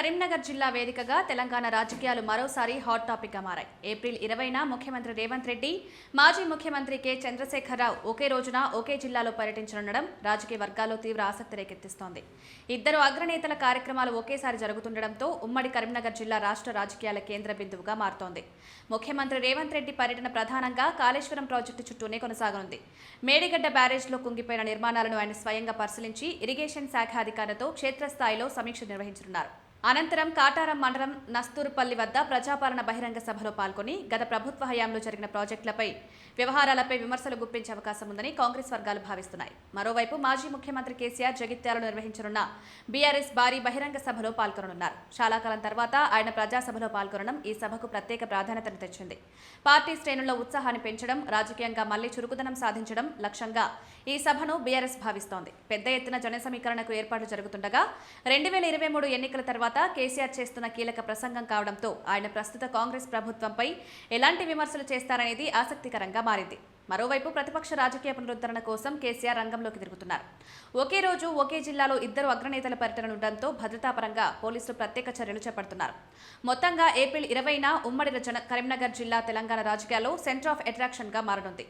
కరీంనగర్ జిల్లా వేదికగా తెలంగాణ రాజకీయాలు మరోసారి హాట్ టాపిక్ గా మారాయి. ఏప్రిల్ 20న ముఖ్యమంత్రి రేవంత్ రెడ్డి, మాజీ ముఖ్యమంత్రి కె చంద్రశేఖరరావు ఒకే రోజున ఒకే జిల్లాలో పర్యటించనుండడం రాజకీయ వర్గాల్లో తీవ్ర ఆసక్తి రేకెత్తిస్తోంది. ఇద్దరు అగ్రనేతల కార్యక్రమాలు ఒకేసారి జరుగుతుండటంతో ఉమ్మడి కరీంనగర్ జిల్లా రాష్ట్ర రాజకీయాల కేంద్ర బిందువుగా మారుతోంది. ముఖ్యమంత్రి రేవంత్ రెడ్డి పర్యటన ప్రధానంగా కాళేశ్వరం ప్రాజెక్టు చుట్టూనే కొనసాగనుంది. మేడిగడ్డ బ్యారేజ్లో కుంగిపోయిన నిర్మాణాలను ఆయన స్వయంగా పరిశీలించి ఇరిగేషన్ శాఖ అధికారులతో క్షేత్రస్థాయిలో సమీక్ష నిర్వహించనున్నారు. అనంతరం కాటారం మండలం నస్తూరుపల్లి వద్ద ప్రజాపాలన బహిరంగ సభలో పాల్గొని గత ప్రభుత్వ హయాంలో జరిగిన ప్రాజెక్టులపై వ్యవహారాలపై విమర్శలు గుప్పించే అవకాశం ఉందని కాంగ్రెస్ వర్గాలు భావిస్తున్నాయి. మరోవైపు మాజీ ముఖ్యమంత్రి కేసీఆర్ జగిత్యాలలో నిర్వహించనున్న బీఆర్ఎస్ భారీ బహిరంగ సభలో పాల్గొననున్నారు. చాలా కాలం తర్వాత ఆయన ప్రజాసభలో పాల్గొనడం ఈ సభకు ప్రత్యేక ప్రాధాన్యతను తెచ్చింది. పార్టీ శ్రేణుల్లో ఉత్సాహాన్ని పెంచడం, రాజకీయంగా మళ్లీ చురుకుదనం సాధించడం లక్ష్యంగా ఈ సభను బీఆర్ఎస్ భావిస్తోంది. పెద్ద ఎత్తున జన సమీకరణకు ఏర్పాట్లు జరుగుతుండగా 2023 ఎన్నికల తర్వాత కేసీఆర్ చేస్తున్న కీలక ప్రసంగం కావడంతో ఆయన ప్రస్తుత కాంగ్రెస్ ప్రభుత్వంపై ఎలాంటి విమర్శలు చేస్తారనేది ఆసక్తికరంగా మారింది. మరోవైపు ప్రతిపక్ష రాజకీయ పునరుద్ధరణ కోసం కేసీఆర్ రంగంలోకి తిరుగుతున్నారు. ఒకే రోజు ఒకే జిల్లాలో ఇద్దరు అగ్రనేతల పర్యటనలుండడంతో భద్రతాపరంగా పోలీసులు ప్రత్యేక చర్యలు చేపడుతున్నారు. మొత్తంగా ఏప్రిల్ 20న ఉమ్మడి కరీంనగర్ జిల్లా తెలంగాణ రాజకీయాల్లో సెంటర్ ఆఫ్ అట్రాక్షన్ గా మారనుంది.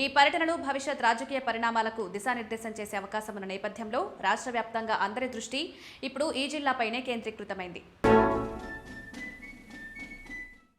ఈ పర్యటనలు భవిష్యత్ రాజకీయ పరిణామాలకు దిశానిర్దేశం చేసే అవకాశం ఉన్న నేపథ్యంలో రాష్ట్ర వ్యాప్తంగా అందరి దృష్టి ఇప్పుడు ఈ జిల్లాపైనే కేంద్రీకృతమైంది.